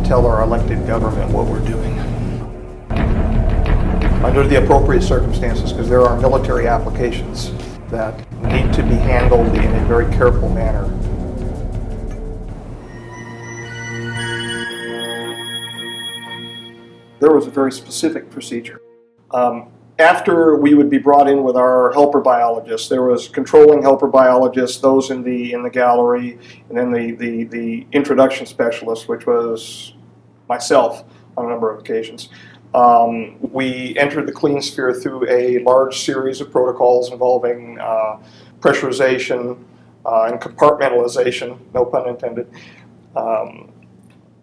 tell our elected government what we're doing under the appropriate circumstances, because there are military applications that need to be handled in a very careful manner. There was a very specific procedure. After we would be brought in with our helper biologists, there was controlling helper biologists, those in the gallery, and then the introduction specialist, which was myself on a number of occasions. We entered the clean sphere through a large series of protocols involving pressurization and compartmentalization, no pun intended,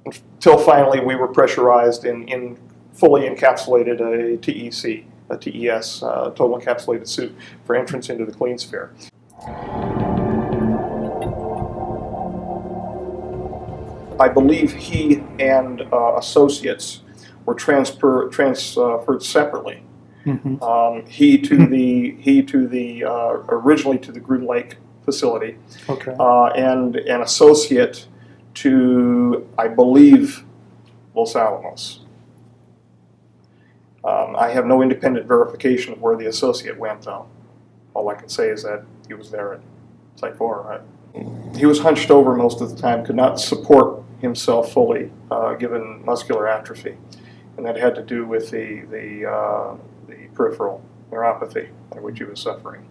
until finally we were pressurized in fully encapsulated a TEC, a TES, total encapsulated suit, for entrance into the clean sphere. I believe he and associates were transferred separately. Mm-hmm. He to the originally to the Groom Lake facility, okay, and an associate to, I believe, Los Alamos. I have no independent verification of where the associate went, though. All I can say is that he was there at Site 4. He was hunched over most of the time, could not support himself fully, given muscular atrophy, and that had to do with the peripheral neuropathy by which he was suffering.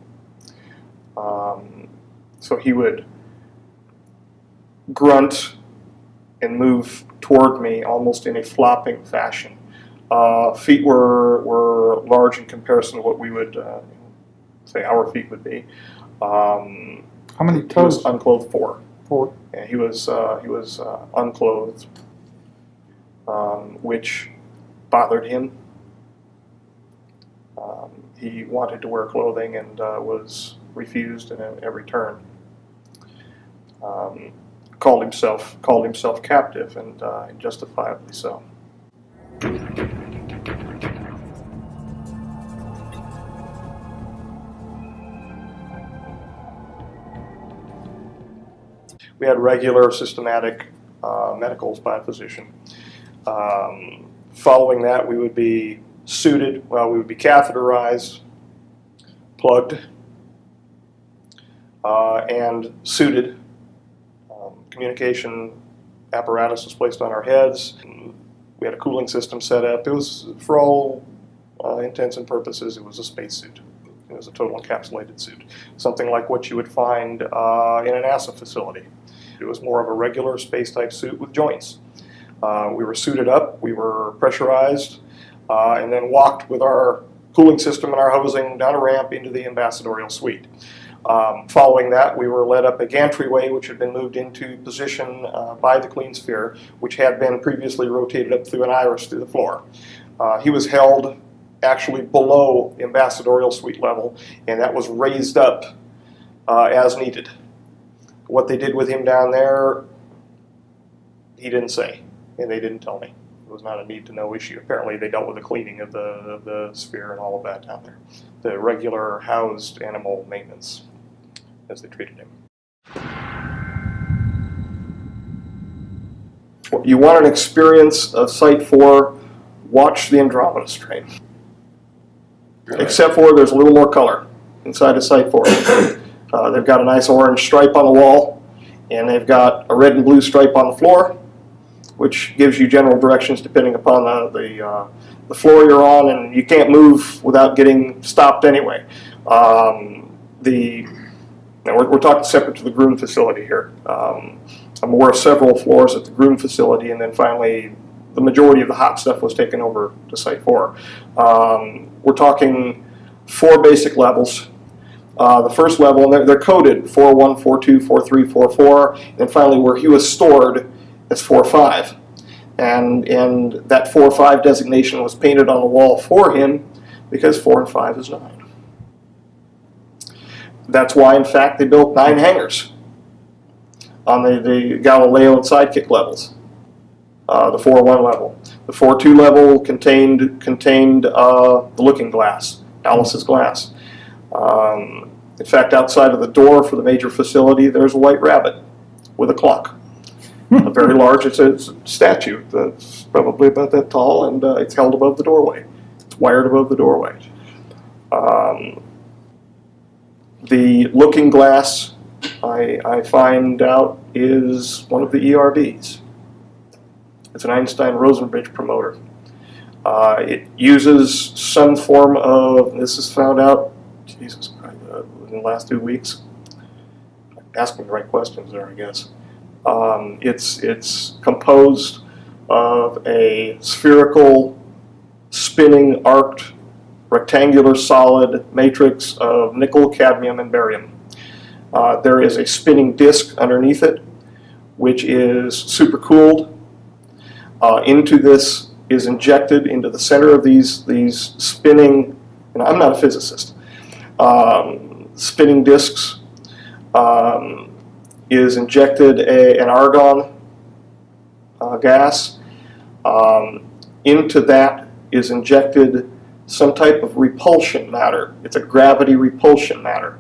So he would grunt and move toward me almost in a flopping fashion. Feet were large in comparison to what we would say our feet would be. How many toes? He was unclothed 4. 4. And he was unclothed, which bothered him. He wanted to wear clothing and was refused in every turn. Called himself captive, and justifiably so. We had regular, systematic medicals by a physician. Following that, we would be suited, we would be catheterized, plugged, and suited. Communication apparatus was placed on our heads. We had a cooling system set up. It was, for all intents and purposes, it was a spacesuit. It was a total encapsulated suit, something like what you would find in an A.S.M.R facility. It was more of a regular space-type suit with joints. We were suited up, we were pressurized, and then walked with our cooling system and our hosing down a ramp into the ambassadorial suite. Following that, we were led up a gantry-way, which had been moved into position by the clean sphere, which had been previously rotated up through an iris through the floor. He was held actually below ambassadorial suite level, and that was raised up as needed. What they did with him down there, he didn't say, and they didn't tell me. It was not a need-to-know issue. Apparently, they dealt with the cleaning of the sphere and all of that down there. The regular housed animal maintenance as they treated him. You want an experience of Site 4, watch the Andromeda strain. Right. Except for there's a little more color inside of Site 4. They've got a nice orange stripe on the wall, and they've got a red and blue stripe on the floor, which gives you general directions depending upon the floor you're on, and you can't move without getting stopped anyway. We're talking separate to the Groom facility here. I'm aware of several floors at the Groom facility, and then finally the majority of the hot stuff was taken over to Site 4. We're talking 4 basic levels. The first level, and they're coded 4.1, 4.2, 4.3, 4.4, and finally where he was stored is 4.5. And that 4.5 designation was painted on the wall for him because 4 and 5 is 9. That's why, in fact, they built 9 hangars on the Galileo and Sidekick levels. The 4.1 level. The 4.2 level contained the looking glass, Alice's glass. In fact, outside of the door for the major facility, there's a white rabbit with a clock. a very large, it's a statue that's probably about that tall, and it's held above the doorway. It's wired above the doorway. The looking glass, I find out, is one of the ERBs. It's an Einstein-Rosenbridge promoter. It uses some form of, this is found out, Jesus, in the last 2 weeks. Asking the right questions there, I guess. It's composed of a spherical, spinning, arced, rectangular solid matrix of nickel, cadmium, and barium. There is a spinning disk underneath it, which is supercooled. Into this is injected into the center of these spinning, and I'm not a physicist, spinning disks, is injected an argon gas. Into that is injected some type of repulsion matter. It's a gravity repulsion matter.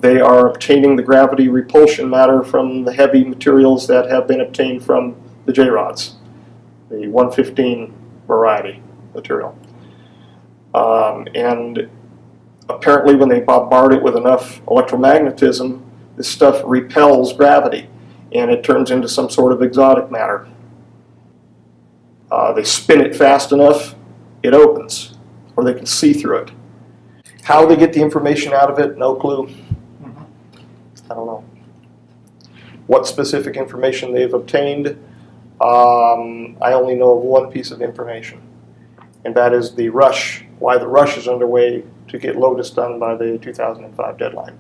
They are obtaining the gravity repulsion matter from the heavy materials that have been obtained from the J-rods, the 115 variety material. And apparently when they bombard it with enough electromagnetism, this stuff repels gravity and it turns into some sort of exotic matter. They spin it fast enough, it opens, or they can see through it. How they get the information out of it, no clue. I don't know. What specific information they've obtained, I only know of one piece of information, and that is the rush, why the rush is underway to get Lotus done by the 2005 deadline.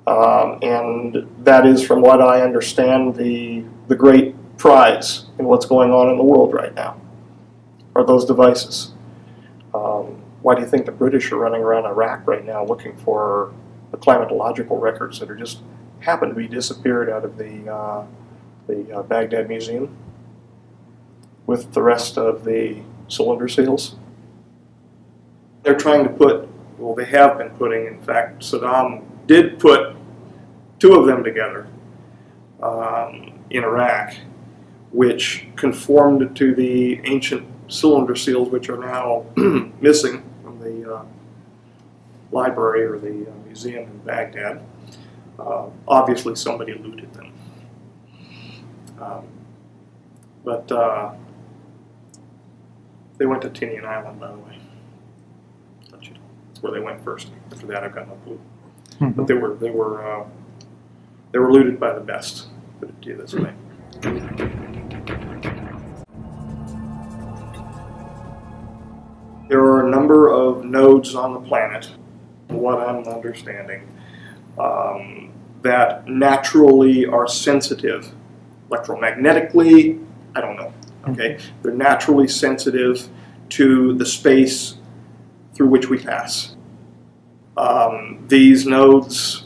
And that is, from what I understand, the great prize in what's going on in the world right now, are those devices. Why do you think the British are running around Iraq right now looking for the climatological records that are just happen to be disappeared out of the Baghdad Museum with the rest of the cylinder seals? They're trying to put, well, they have been putting, in fact, Saddam did put 2 of them together in Iraq, which conformed to the ancient cylinder seals, which are now missing from the library or the museum in Baghdad. Obviously somebody looted them. But they went to Tinian Island, by the way. That's where they went first. After that, I've got no clue. But they were looted by the best. Put it to you this way. There are a number of nodes on the planet, from what I'm understanding, that naturally are sensitive, electromagnetically, I don't know, okay? They're naturally sensitive to the space through which we pass. These nodes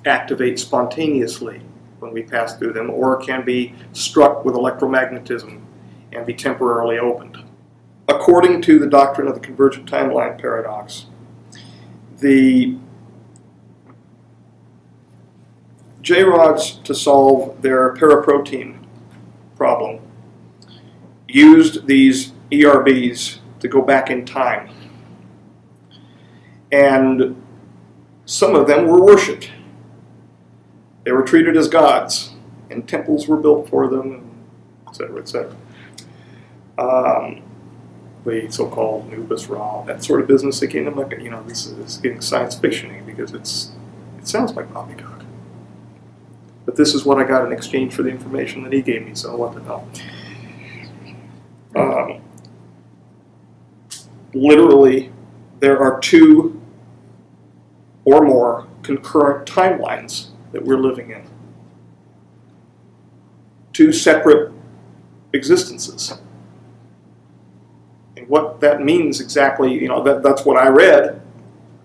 activate spontaneously when we pass through them, or can be struck with electromagnetism and be temporarily opened. According to the doctrine of the convergent timeline paradox, the J-rods, to solve their paraprotein problem, used these ERBs to go back in time. And some of them were worshipped. They were treated as gods, and temples were built for them, etc., etc. The so-called Nubis Ra, that sort of business. Again, I'm not, this is getting science fiction-y because it sounds like poppycock. But this is what I got in exchange for the information that he gave me, so what the hell. Literally, there are 2 or more concurrent timelines that we're living in. 2 separate existences. And what that means exactly, that's what I read.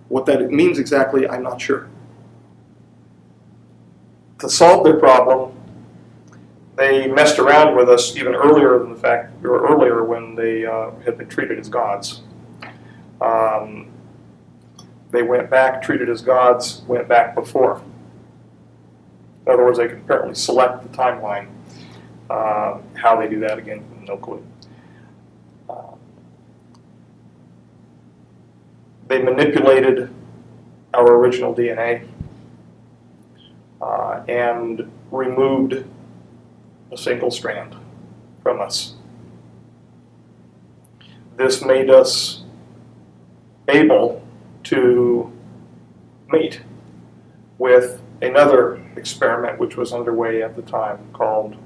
What that means exactly, I'm not sure. To solve their problem, they messed around with us even earlier than earlier when they had been treated as gods. They went back, treated as gods, went back before. In other words, they can apparently select the timeline. How they do that, again, no clue. They manipulated our original DNA and removed a single strand from us. This made us able to meet with another experiment which was underway at the time called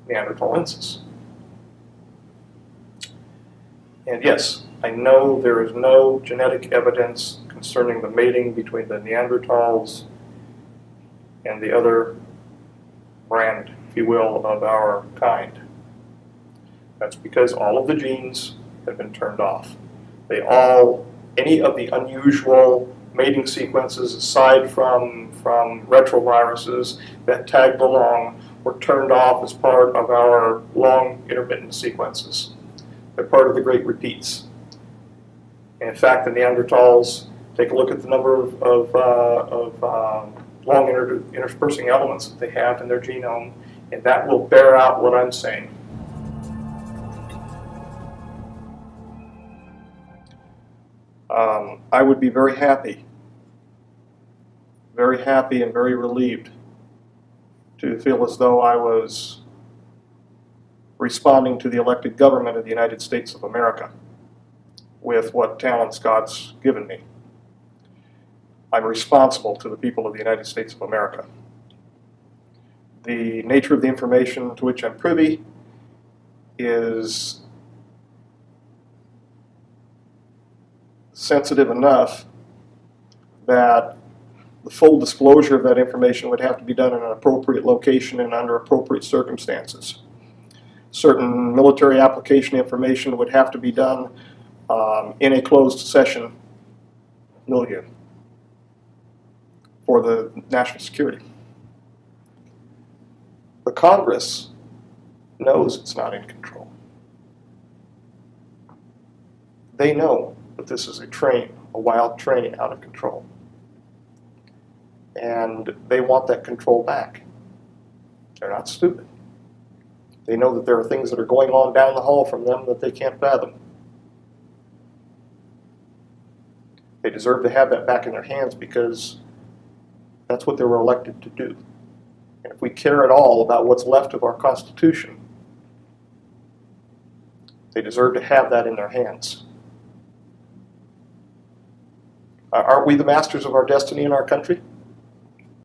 Neanderthalensis. And yes, I know there is no genetic evidence concerning the mating between the Neanderthals and the other brand, if you will, of our kind. That's because all of the genes have been turned off. Any of the unusual mating sequences aside from retroviruses that tagged along were turned off as part of our long intermittent sequences. They're part of the great repeats. And in fact, the Neanderthals, take a look at the number of long interspersing elements that they have in their genome, and that will bear out what I'm saying. I would be very happy and very relieved to feel as though I was responding to the elected government of the United States of America with what talents God's given me. I'm responsible to the people of the United States of America. The nature of the information to which I'm privy is sensitive enough that the full disclosure of that information would have to be done in an appropriate location and under appropriate circumstances. Certain military application information would have to be done in a closed session milieu for the national security. The Congress knows it's not in control. They know that this is a wild train out of control. And they want that control back. They're not stupid. They know that there are things that are going on down the hall from them that they can't fathom. They deserve to have that back in their hands because that's what they were elected to do. And if we care at all about what's left of our Constitution, they deserve to have that in their hands. Aren't we the masters of our destiny in our country?